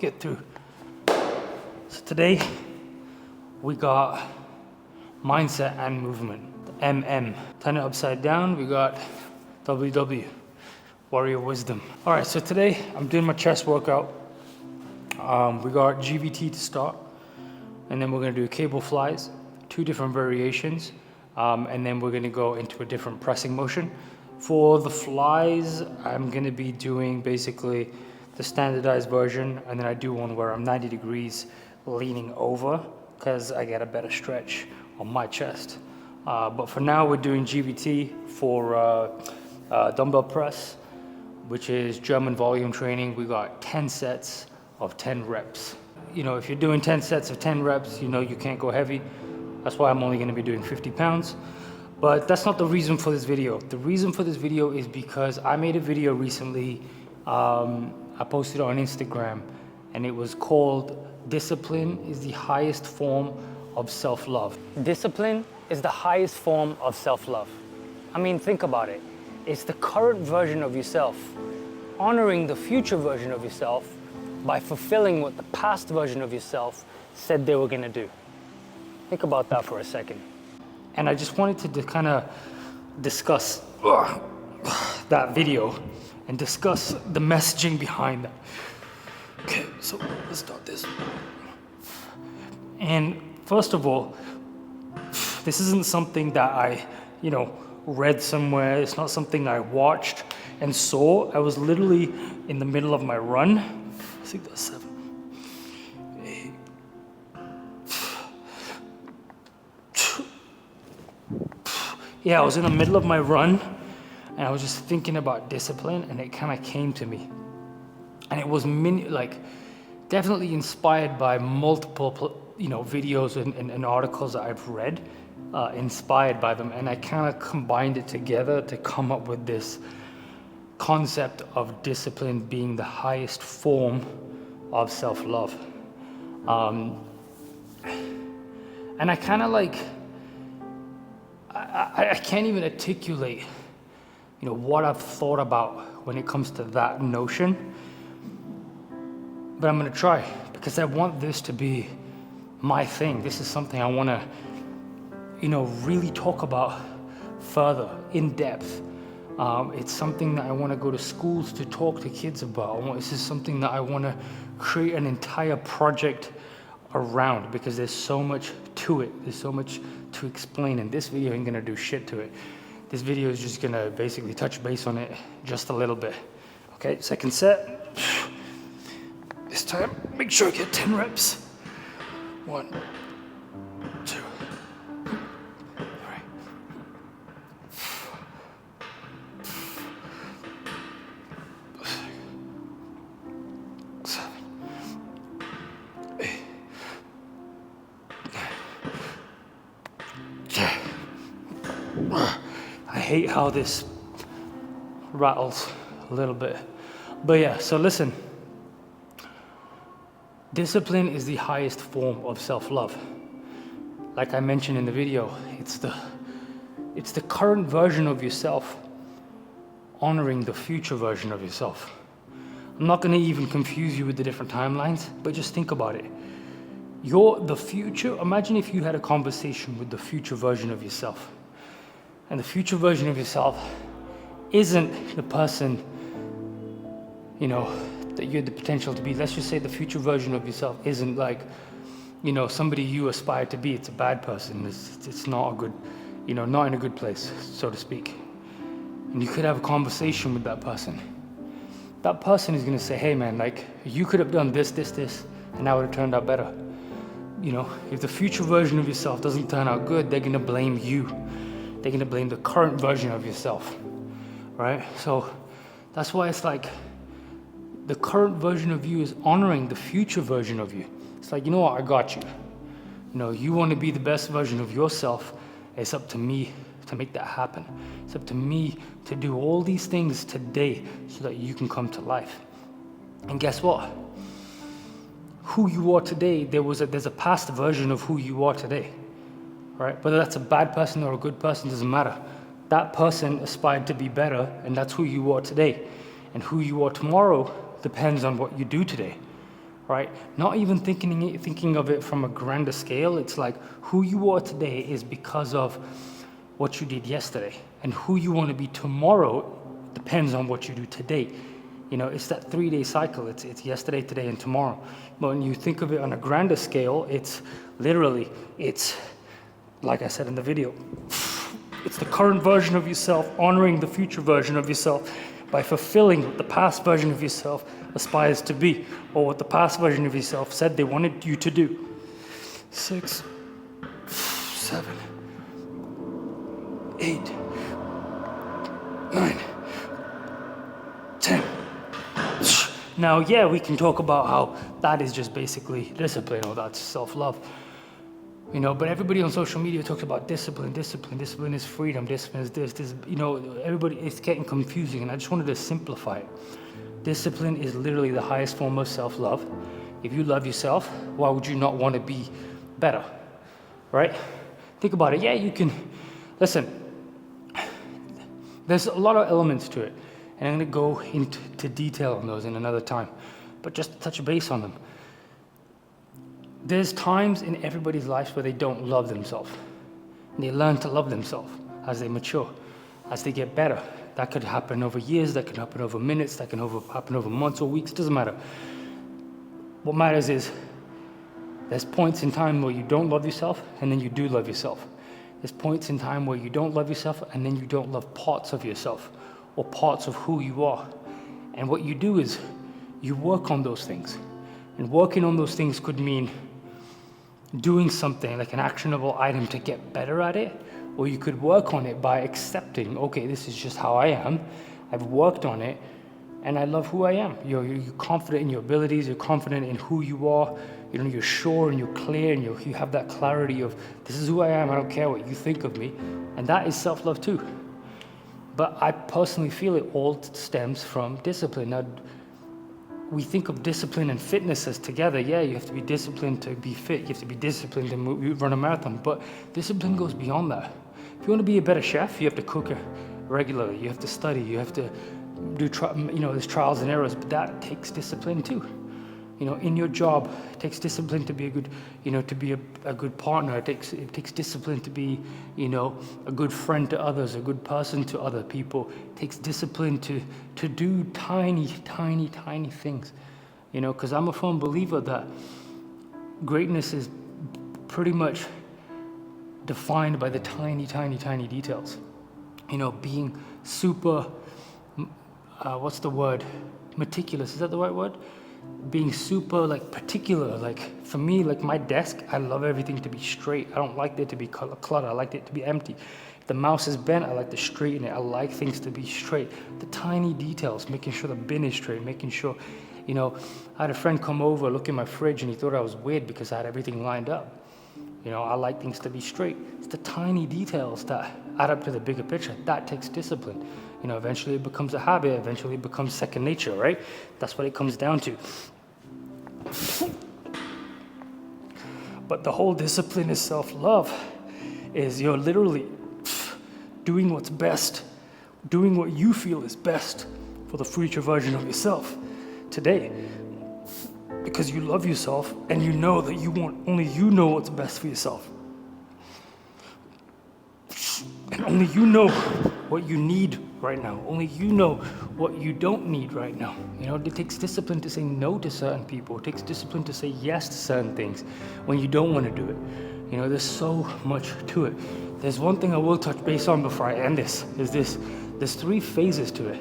get through. So today we got mindset and movement, MM. Turn it upside down, we got WW, warrior wisdom. All right, so today I'm doing my chest workout. We got GVT to start, and then we're gonna do cable flies, 2 different variations, and then we're gonna go into a different pressing motion. For the flies, I'm gonna be doing basically the standardized version, and then I do one where I'm 90 degrees leaning over, because I get a better stretch on my chest. But for now, we're doing GVT for dumbbell press, which is German volume training. We got 10 sets of 10 reps. You know, if you're doing 10 sets of 10 reps, you know you can't go heavy. That's why I'm only gonna be doing 50 pounds. But that's not the reason for this video. The reason for this video is because I made a video recently, I posted it on Instagram, and it was called Discipline is the highest form of self-love. Discipline is the highest form of self-love. I mean, think about it. It's the current version of yourself, honoring the future version of yourself by fulfilling what the past version of yourself said they were gonna do. Think about that for a second. And I just wanted to kind of discuss that video and discuss the messaging behind that. Okay, so let's start this. And first of all, this isn't something that I, read somewhere. It's not something I watched and saw. I was literally in the middle of my run. I think that's 7, 8. Yeah, I was in the middle of my run, and I was just thinking about discipline, and it kind of came to me. And it was definitely inspired by multiple, videos and articles that I've read, inspired by them, and I kind of combined it together to come up with this concept of discipline being the highest form of self-love. And I kind of I can't even articulate, what I've thought about when it comes to that notion, but I'm gonna try, because I want this to be my thing. This is something I wanna, really talk about further, in depth. It's something that I wanna go to schools to talk to kids about. This is something that I wanna create an entire project around, because there's so much to it. There's so much to explain, and this video ain't gonna do shit to it. This video is just gonna basically touch base on it just a little bit. Okay, second set. This time, make sure I get 10 reps. 1, 2, 3. I hate how this rattles a little bit. But yeah, so listen. Discipline is the highest form of self-love. Like I mentioned in the video, it's the current version of yourself honoring the future version of yourself. I'm not gonna even confuse you with the different timelines, but just think about it. The future, imagine if you had a conversation with the future version of yourself. And the future version of yourself isn't the person, that you had the potential to be. Let's just say the future version of yourself isn't somebody you aspire to be. It's a bad person. It's not a good, not in a good place, so to speak. And you could have a conversation with that person. That person is gonna say, hey man, you could have done this, and that would have turned out better. If the future version of yourself doesn't turn out good, they're gonna blame you. They're gonna blame the current version of yourself, right? So that's why it's the current version of you is honoring the future version of you. It's like, you know what, I got you. You wanna be the best version of yourself. It's up to me to make that happen. It's up to me to do all these things today so that you can come to life. And guess what? Who you are today, there's a past version of who you are today. Right? Whether that's a bad person or a good person, doesn't matter. That person aspired to be better, and that's who you are today. And who you are tomorrow depends on what you do today, right? Not even thinking of it from a grander scale. It's like who you are today is because of what you did yesterday, and who you want to be tomorrow depends on what you do today. You know, it's that 3-day cycle. It's yesterday, today, and tomorrow. But when you think of it on a grander scale, it's like I said in the video, it's the current version of yourself honoring the future version of yourself by fulfilling what the past version of yourself aspires to be, or what the past version of yourself said they wanted you to do. 6, 7, 8, 9, 10. Now, yeah, we can talk about how that is just basically discipline, or that's self-love. You know, but everybody on social media talks about discipline. Discipline is freedom. Discipline is this. You know, everybody, it's getting confusing, and I just wanted to simplify it. Discipline is literally the highest form of self-love. If you love yourself, why would you not want to be better, right? Think about it. Yeah, you can. Listen, there's a lot of elements to it, and I'm going to go into detail on those in another time, but just to touch base on them. There's times in everybody's lives where they don't love themselves. And they learn to love themselves as they mature, as they get better. That could happen over years, that could happen over minutes, that can happen over months or weeks, doesn't matter. What matters is there's points in time where you don't love yourself, and then you do love yourself. There's points in time where you don't love yourself, and then you don't love parts of yourself or parts of who you are. And what you do is you work on those things. And working on those things could mean doing something like an actionable item to get better at it, or you could work on it by accepting, okay, this is just how I am. I've worked on it, and I love who I am. You're confident in your abilities. You're confident in who you are. You know, you're sure and you're clear, and you have that clarity of, this is who I am. I don't care what you think of me, and that is self-love too. But I personally feel it all stems from discipline. Now, we think of discipline and fitness as together. Yeah, you have to be disciplined to be fit. You have to be disciplined to run a marathon. But discipline goes beyond that. If you want to be a better chef, you have to cook regularly. You have to study. You have to do, there's trials and errors. But that takes discipline too. You know, in your job, it takes discipline to be a good, to be a good partner. It takes discipline to be, a good friend to others, a good person to other people. It takes discipline to do tiny things. Because I'm a firm believer that greatness is pretty much defined by the tiny details. Being super, what's the word? Meticulous, is that the right word? Being super particular, for me, my desk, I love everything to be straight. I don't like there to be clutter. I like it to be empty. If the mouse is bent, I like to straighten it. I like things to be straight. The tiny details, making sure the bin is straight, making sure, I had a friend come over, look in my fridge, and he thought I was weird because I had everything lined up. I like things to be straight. It's the tiny details that add up to the bigger picture. That takes discipline. Eventually it becomes a habit. Eventually it becomes second nature, right? That's what it comes down to. But the whole discipline is self-love. Is you're literally doing what's best, doing what you feel is best for the future version of yourself today. Because you love yourself and you know that only you know what's best for yourself. And only you know what you need right now. Only you know what you don't need right now. It takes discipline to say no to certain people. It takes discipline to say yes to certain things when you don't want to do it. There's so much to it. There's one thing I will touch base on before I end this, is this. There's 3 phases to it.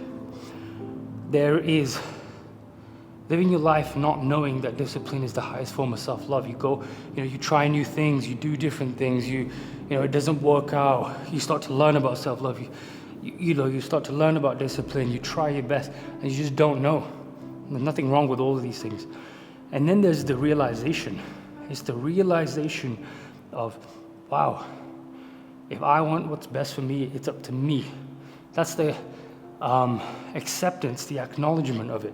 There is living your life not knowing that discipline is the highest form of self-love. You go, you try new things, you do different things, it doesn't work out. You start to learn about self-love. You start to learn about discipline. You try your best, and you just don't know. There's nothing wrong with all of these things. And then there's the realization. It's the realization of, wow, if I want what's best for me, it's up to me. That's the acceptance, the acknowledgement of it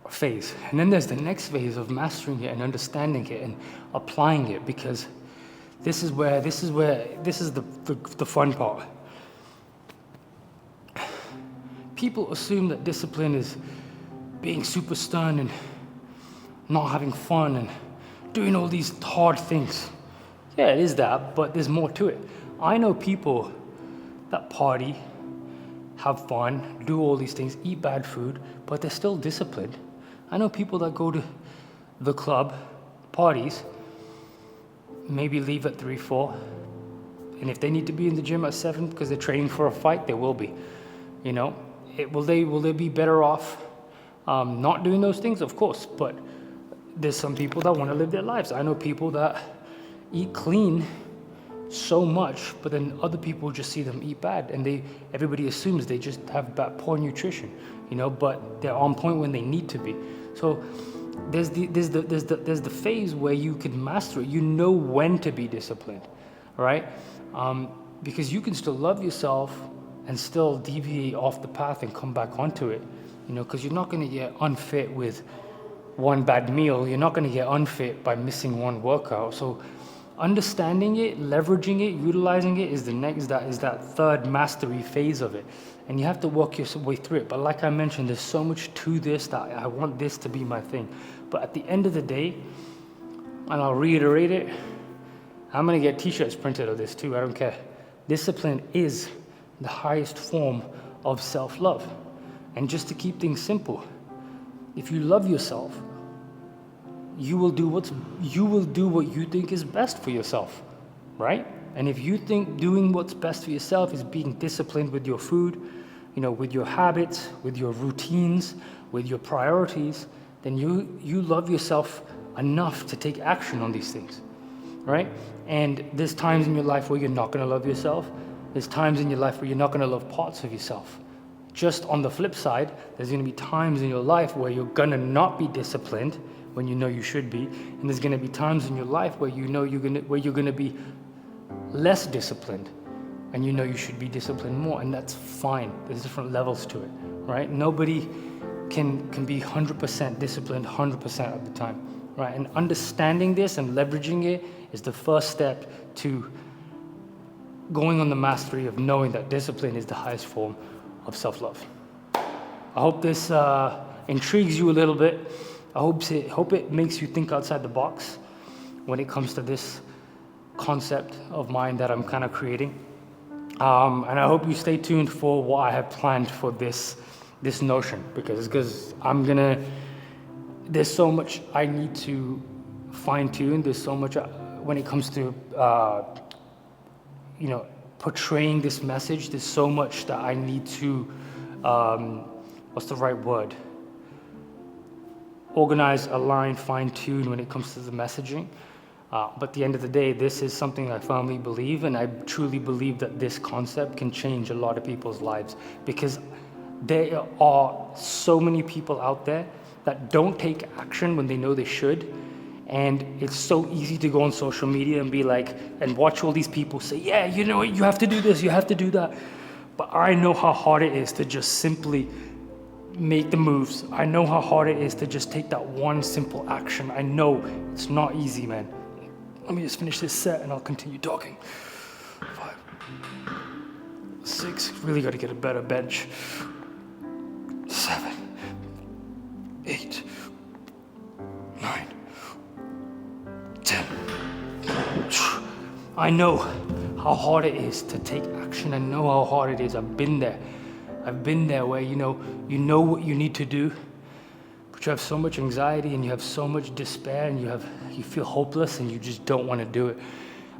phase. And then there's the next phase of mastering it and understanding it and applying it, because this is the fun part. People assume that discipline is being super stern and not having fun and doing all these hard things. Yeah, it is that, but there's more to it. I know people that party, have fun, do all these things, eat bad food, but they're still disciplined. I know people that go to the club, parties, maybe leave at 3, 4, and if they need to be in the gym at 7 because they're training for a fight, they will be. You know, will they be better off not doing those things? Of course, but there's some people that want to live their lives. I know people that eat clean so much, but then other people just see them eat bad, and everybody assumes they just have poor nutrition, you know, but they're on point when they need to be. So there's the phase where you can master it. You know when to be disciplined, right? Because you can still love yourself and still deviate off the path and come back onto it, you know, because you're not going to get unfit with one bad meal. You're not going to get unfit by missing one workout. So understanding it, leveraging it, utilizing it is that third mastery phase of it. And you have to work your way through it. But like I mentioned, there's so much to this that I want this to be my thing. But at the end of the day, and I'll reiterate it, I'm going to get t-shirts printed of this too, I don't care. Discipline is the highest form of self-love. And just to keep things simple, if you love yourself, you will do what you think is best for yourself, right? And if you think doing what's best for yourself is being disciplined with your food, you know, with your habits, with your routines, with your priorities, then you love yourself enough to take action on these things, right? And there's times in your life where you're not going to love yourself. There's times in your life where you're not going to love parts of yourself. Just on the flip side, there's going to be times in your life where you're going to not be disciplined when you know you should be, and there's going to be times in your life where you're going to be less disciplined, and you know you should be disciplined more, and that's fine. There's different levels to it, right? Nobody can be 100% disciplined 100% of the time, right? And understanding this and leveraging it is the first step to going on the mastery of knowing that discipline is the highest form of self-love. I hope this intrigues you a little bit. I hope it makes you think outside the box when it comes to this concept of mine that I'm kind of creating. And I hope you stay tuned for what I have planned for this notion, because there's so much I need to fine tune. There's so much when it comes to portraying this message. There's so much that I need to what's the right word? Organize, align, fine tune when it comes to the messaging. But at the end of the day, this is something I firmly believe, and I truly believe that this concept can change a lot of people's lives, because there are so many people out there that don't take action when they know they should. And it's so easy to go on social media and be like, and watch all these people say, yeah, you know what, you have to do this, you have to do that. But I know how hard it is to just simply make the moves. I know how hard it is to just take that one simple action. I know it's not easy, man. Let me just finish this set and I'll continue talking. 5, 6, really got to get a better bench. 7, 8, 9, 10. I know how hard it is to take action. I know how hard it is. I've been there. I've been there where you know what you need to do, but you have so much anxiety and you have so much despair and you feel hopeless and you just don't want to do it.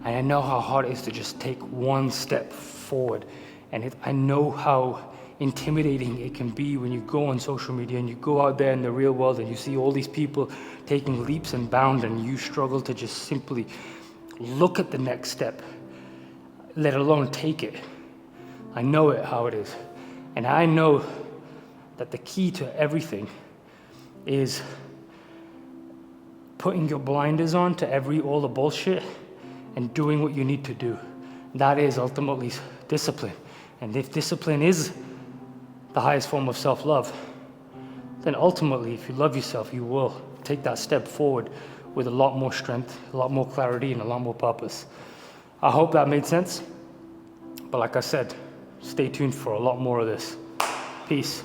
And I know how hard it is to just take one step forward. And I know how intimidating it can be when you go on social media and you go out there in the real world and you see all these people taking leaps and bounds, and you struggle to just simply look at the next step, let alone take it. I know how it is. And I know that the key to everything is putting your blinders on to all the bullshit and doing what you need to do. That is ultimately discipline. And if discipline is the highest form of self-love, then ultimately, if you love yourself, you will take that step forward with a lot more strength, a lot more clarity, and a lot more purpose. I hope that made sense. But like I said, stay tuned for a lot more of this. Peace.